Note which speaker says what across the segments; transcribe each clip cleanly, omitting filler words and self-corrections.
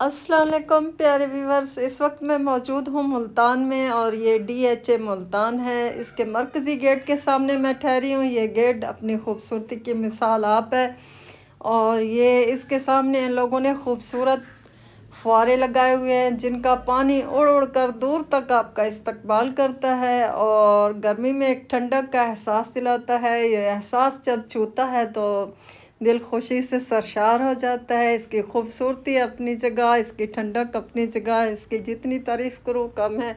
Speaker 1: अस्सलाम वालेकुम प्यारे व्यूवर्स। इस वक्त मैं मौजूद हूँ मुल्तान में और ये DHA मुल्तान है। इसके मरकज़ी गेट के सामने मैं ठहरी हूँ। ये गेट अपनी खूबसूरती की मिसाल आप है और ये इसके सामने इन लोगों ने खूबसूरत फुआरे लगाए हुए हैं जिनका पानी उड़ उड़ कर दूर तक आपका इस्तकबाल करता है और गर्मी में एक ठंडक का एहसास दिलाता है। ये एहसास जब छूता है तो दिल खुशी से सरशार हो जाता है। इसकी खूबसूरती अपनी जगह, इसकी ठंडक अपनी जगह, इसकी जितनी तारीफ़ करूँ कम है।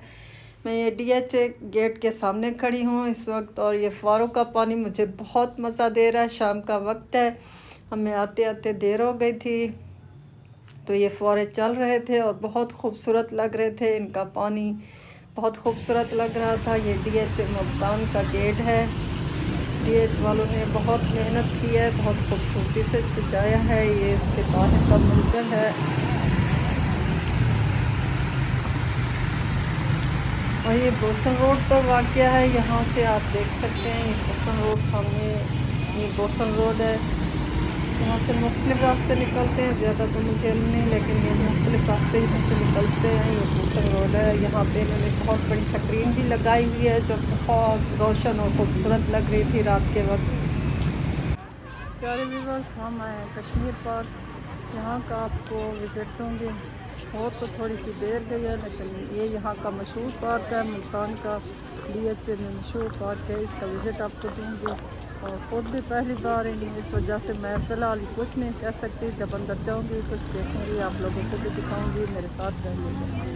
Speaker 1: मैं ये DHA गेट के सामने खड़ी हूँ इस वक्त और ये फुआरों का पानी मुझे बहुत मज़ा दे रहा है। शाम का वक्त है, हमें आते आते देर हो गई थी तो ये फुआरे चल रहे थे और बहुत खूबसूरत लग रहे थे। इनका पानी बहुत खूबसूरत लग रहा था। ये DHA मुल्तान का गेट है। DH वालों ने बहुत मेहनत की है, बहुत खूबसूरती से सजाया है। ये इसके बाहर का मंजर है और ये बोसन रोड पर वाक़या है। यहाँ से आप देख सकते हैं ये बोसन रोड सामने, ये बोसन रोड है। यहाँ से मुख्तलिफ़ रास्ते निकलते हैं, ज़्यादा तो मुझे इल्म नहीं, लेकिन ये मुख्तलिफ़ रास्ते यहाँ से निकलते हैं। ये बोसन रोड है। यहाँ पे इन्होंने बहुत बड़ी स्क्रीन भी लगाई हुई है जो बहुत रोशन और खूबसूरत लग रही थी रात के वक्त। प्यारे व्यूअर्स, हम आए हैं कश्मीर पार्क। यहाँ का आपको विज़िट दूँगी। और तो थोड़ी सी देर गई है लेकिन ये यहाँ का मशहूर पार्क है, मुल्तान का DHA में मशहूर पार्क है। इसका विज़िट आपको दूँगी और ख़ुद भी पहली बार ही इस वजह से मैं फ़िलहाल कुछ नहीं कह सकती। जब अंदर जाऊँगी कुछ देखूँगी, आप लोगों को भी दिखाऊँगी। मेरे साथ रहिएगा। ये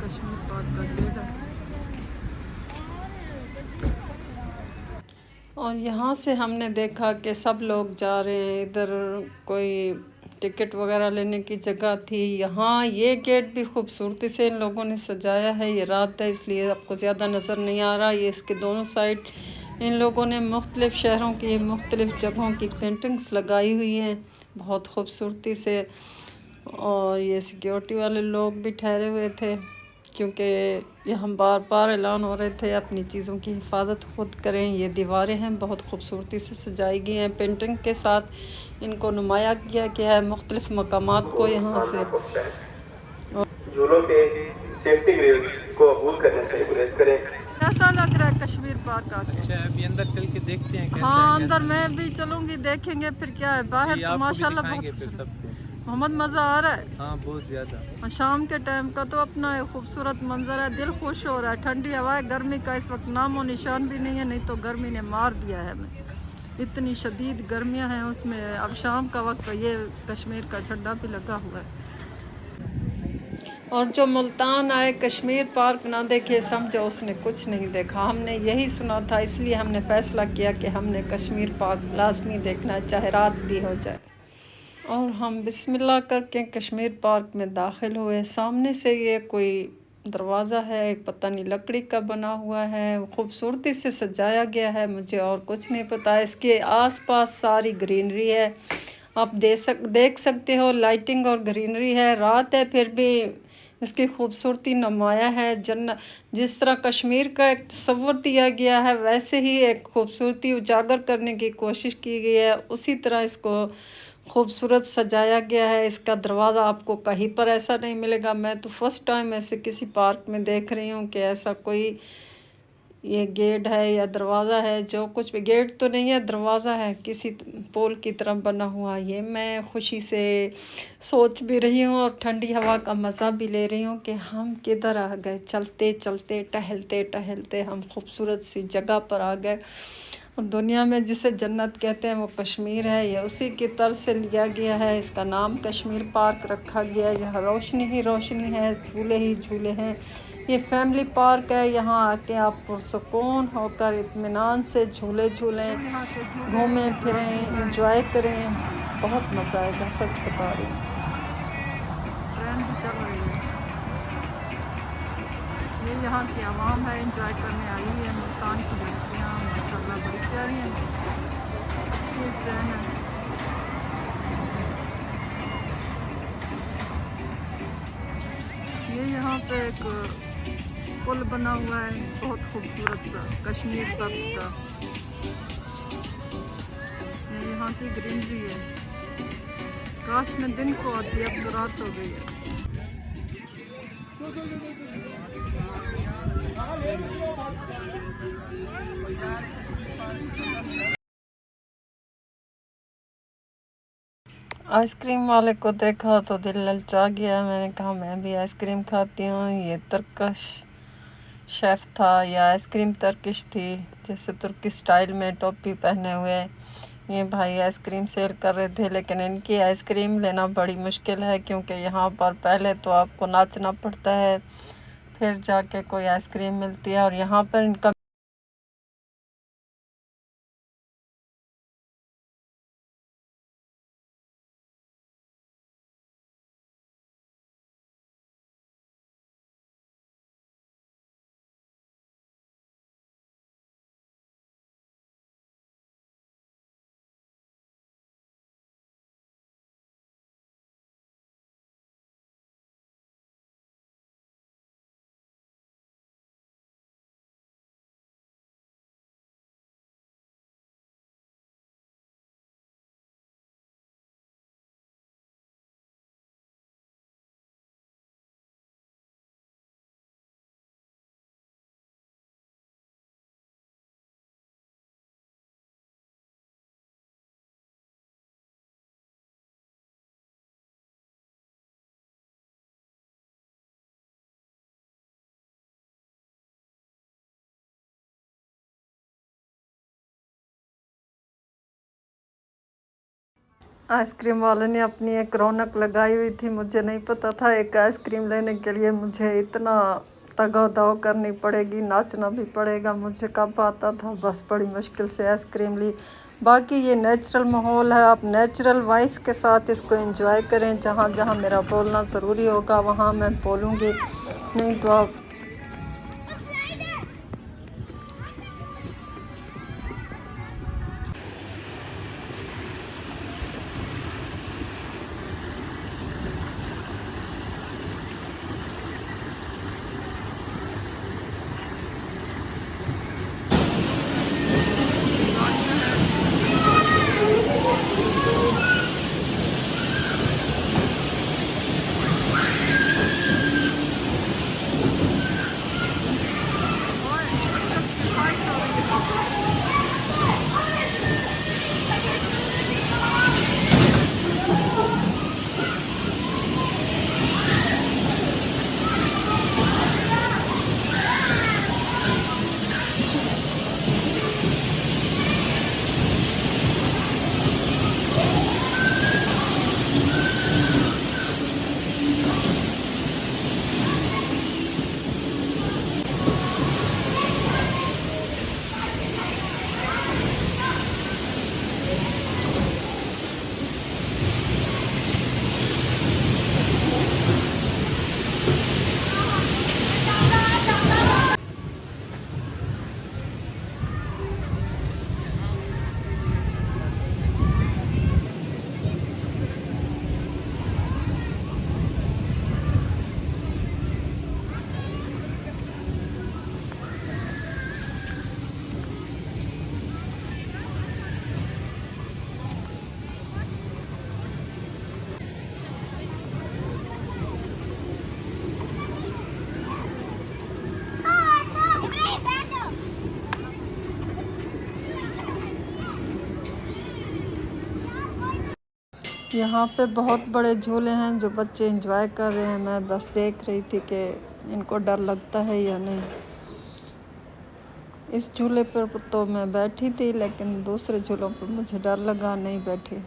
Speaker 1: कश्मीर पार्क का गेट है और यहाँ से हमने देखा कि सब लोग जा रहे हैं। इधर कोई टिकट वगैरह लेने की जगह थी। यहाँ ये गेट भी खूबसूरती से इन लोगों ने सजाया है। ये रात है इसलिए आपको ज़्यादा नज़र नहीं आ रहा। ये इसके दोनों साइड इन लोगों ने मुख्तलिफ़ शहरों की मुख्तलिफ़ जगहों की पेंटिंग्स लगाई हुई हैं बहुत खूबसूरती से। और ये सिक्योरिटी वाले लोग भी ठहरे हुए थे क्योंकि ये हम बार बार ऐलान हो रहे थे अपनी चीज़ों की हिफाजत खुद करें। ये दीवारें हैं बहुत खूबसूरती से सजाई गई हैं, पेंटिंग के साथ इनको नुमाया किया गया है मुख्तलिफ़ मकामात को। यहाँ से झूलों के सेफ्टी ग्रिल्स को अबूल करने से गुरेज करें। कैसा लग रहा है कश्मीर पार्क आके?
Speaker 2: अच्छा, अभी अंदर चल के देखते हैं कैसा
Speaker 1: हाँ,
Speaker 2: है,
Speaker 1: अंदर मैं भी चलूँगी, देखेंगे फिर क्या है। बाहर तो माशाल्लाह बहुत
Speaker 2: फिर सबको।
Speaker 1: मोहम्मद मज़ा आ रहा है।
Speaker 2: हाँ, बहुत ज़्यादा।
Speaker 1: शाम के टाइम का तो अपना एक खूबसूरत मंजर है, दिल खुश हो रहा है। ठंडी हवा है, गर्मी का इस वक्त नामो निशान भी नहीं है, नहीं तो गर्मी ने मार दिया है हमें। इतनी शदीद गर्मियां हैं उसमें। अब शाम का वक्त ये कश्मीर का झंडा भी लगा हुआ है। और जो मुल्तान आए कश्मीर पार्क ना देखे समझो उसने कुछ नहीं देखा। हमने यही सुना था, इसलिए हमने फ़ैसला किया कि हमने कश्मीर पार्क लाजमी देखना है चाहे रात भी हो जाए। और हम बिस्मिल्लाह करके कश्मीर पार्क में दाखिल हुए। सामने से ये कोई दरवाज़ा है, पता नहीं लकड़ी का बना हुआ है, खूबसूरती से सजाया गया है, मुझे और कुछ नहीं पता। इसके आसपास सारी ग्रीनरी है, आप देख सकते हो, लाइटिंग और ग्रीनरी है। रात है फिर भी इसकी खूबसूरती नुमाया है। जिस तरह कश्मीर का एक तस्वर दिया गया है वैसे ही एक खूबसूरती उजागर करने की कोशिश की गई है, उसी तरह इसको खूबसूरत सजाया गया है। इसका दरवाज़ा आपको कहीं पर ऐसा नहीं मिलेगा। मैं तो फ़र्स्ट टाइम ऐसे किसी पार्क में देख रही हूँ कि ऐसा कोई ये गेट है या दरवाज़ा है। जो कुछ भी, गेट तो नहीं है, दरवाज़ा है किसी पोल की तरह बना हुआ। ये मैं खुशी से सोच भी रही हूँ और ठंडी हवा का मज़ा भी ले रही हूँ कि हम किधर आ गए। चलते चलते टहलते टहलते हम खूबसूरत सी जगह पर आ गए। और दुनिया में जिसे जन्नत कहते हैं वो कश्मीर है। यह उसी की तर्ज से लिया गया है, इसका नाम कश्मीर पार्क रखा गया है। यहाँ रोशनी ही रोशनी है, झूले ही झूले हैं। ये फैमिली पार्क है, यहाँ आके आप पुरसुकून होकर इत्मीनान से झूले झूलें, घूमें फिरें, इंजॉय करें। बहुत मज़ा आएगा, सच बता रही हूँ। ट्रेन भी चल रही है। ये यहाँ की आवाम है, इंजॉय करने आई है। मुल्तान की लड़कियाँ माशाल्लाह बड़ी प्यारी हैं। ये ट्रेन है। ये यहाँ पे एक पुल बना हुआ है बहुत खूबसूरत सा, कश्मीर तर्ज का। ये यहाँ की ग्रीनरी है। काश में दिन को आती, अब तो रात हो गई है। आइसक्रीम वाले को देखा तो दिल ललचा गया। मैंने कहा मैं भी आइसक्रीम खाती हूँ। ये तुर्किश शेफ़ था, या आइसक्रीम तुर्किश थी, जैसे तुर्की स्टाइल में टोपी पहने हुए ये भाई आइसक्रीम सेल कर रहे थे। लेकिन इनकी आइसक्रीम लेना बड़ी मुश्किल है, क्योंकि यहाँ पर पहले तो आपको नाचना पड़ता है, फिर जाके कोई आइसक्रीम मिलती है। और यहाँ पर इनका आइसक्रीम वाले ने अपनी एक रौनक लगाई हुई थी। मुझे नहीं पता था एक आइसक्रीम लेने के लिए मुझे इतना तगोदाव करनी पड़ेगी, नाचना भी पड़ेगा। मुझे कब आता था, बस बड़ी मुश्किल से आइसक्रीम ली। बाकी ये नेचुरल माहौल है, आप नेचुरल वॉइस के साथ इसको एंजॉय करें। जहाँ जहाँ मेरा बोलना ज़रूरी होगा वहाँ मैं बोलूँगी, नहीं तो आप यहाँ पे बहुत बड़े झूले हैं जो बच्चे एंजॉय कर रहे हैं। मैं बस देख रही थी कि इनको डर लगता है या नहीं। इस झूले पर तो मैं बैठी थी, लेकिन दूसरे झूलों पर मुझे डर लगा, नहीं बैठी।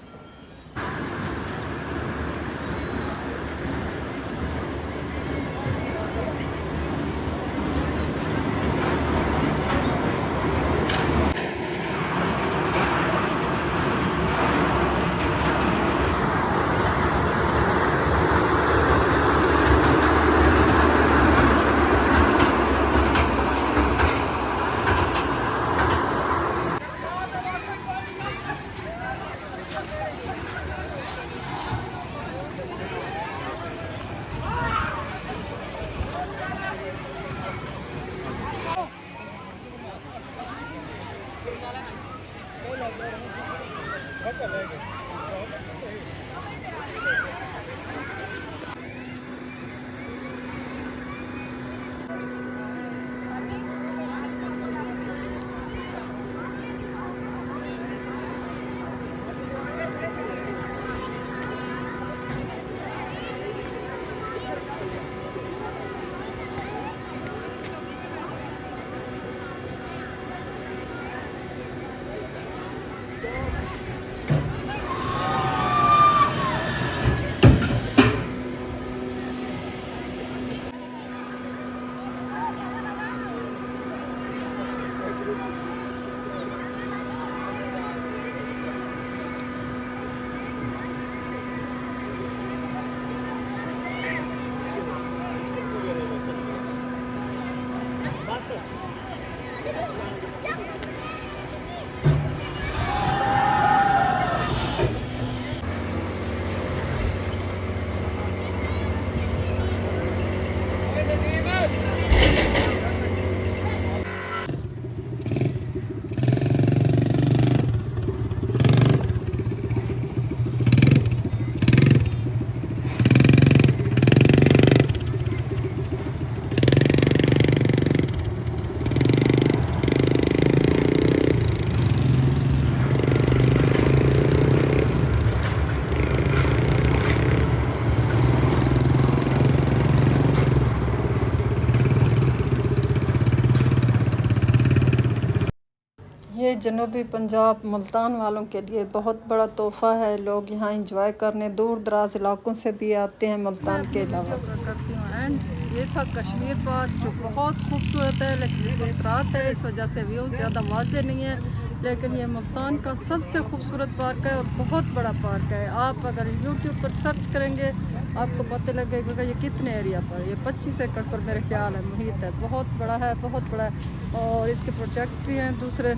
Speaker 1: जनूबी पंजाब मुल्तान वालों के लिए बहुत बड़ा तोहफ़ा है। लोग यहाँ एंजॉय करने दूर दराज इलाकों से भी आते हैं मुल्तान के अलावा। करती हूँ एंड ये था कश्मीर पार्क जो बहुत खूबसूरत है, लेकिन इस वक्त रात है इस वजह से व्यू ज़्यादा वाज़े नहीं है, लेकिन ये मुल्तान का सबसे खूबसूरत पार्क है और बहुत बड़ा पार्क है। आप अगर यूट्यूब पर सर्च करेंगे आपको पता लगेगा ये कितने एरिया पर, ये 25 एकड़ पर मेरे ख्याल है मुहित है, बहुत बड़ा है, बहुत बड़ा है। और इसके प्रोजेक्ट भी हैं दूसरे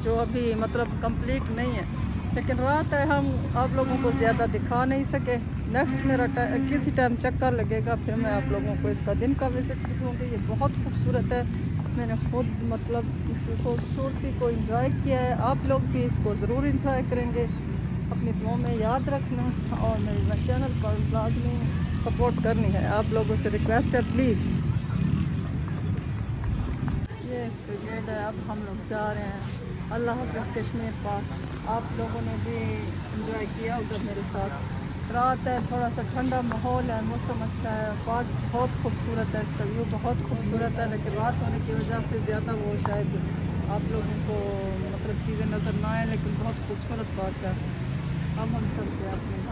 Speaker 1: जो अभी मतलब कंप्लीट नहीं है, लेकिन रात है हम आप लोगों को ज़्यादा दिखा नहीं सके। नेक्स्ट मेरा किसी टाइम चक्कर लगेगा फिर मैं आप लोगों को इसका दिन का विज़िट दूँगी। ये बहुत खूबसूरत है, मैंने खुद मतलब इसकी खूबसूरती को एंजॉय किया है। आप लोग भी इसको ज़रूर एंजॉय करेंगे, अपनी दुआओं में याद रखना और मेरे चैनल पर लाजमी सपोर्ट करनी है। आप लोगों से रिक्वेस्ट है प्लीज़। ये इसका गेट है, अब हम लोग जा रहे हैं। अल्लाह हाफ़िज़ कश्मीर पार्क। आप लोगों ने भी एंजॉय किया उधर मेरे साथ। रात है, थोड़ा सा ठंडा माहौल है, मौसम अच्छा है, पार्क बहुत खूबसूरत है, इसका व्यू बहुत खूबसूरत है, लेकिन रात होने की वजह से ज़्यादा वो शायद आप लोगों को मतलब चीज़ें नज़र ना आए, लेकिन बहुत खूबसूरत पार्क है। अब हम चलते हैं अपने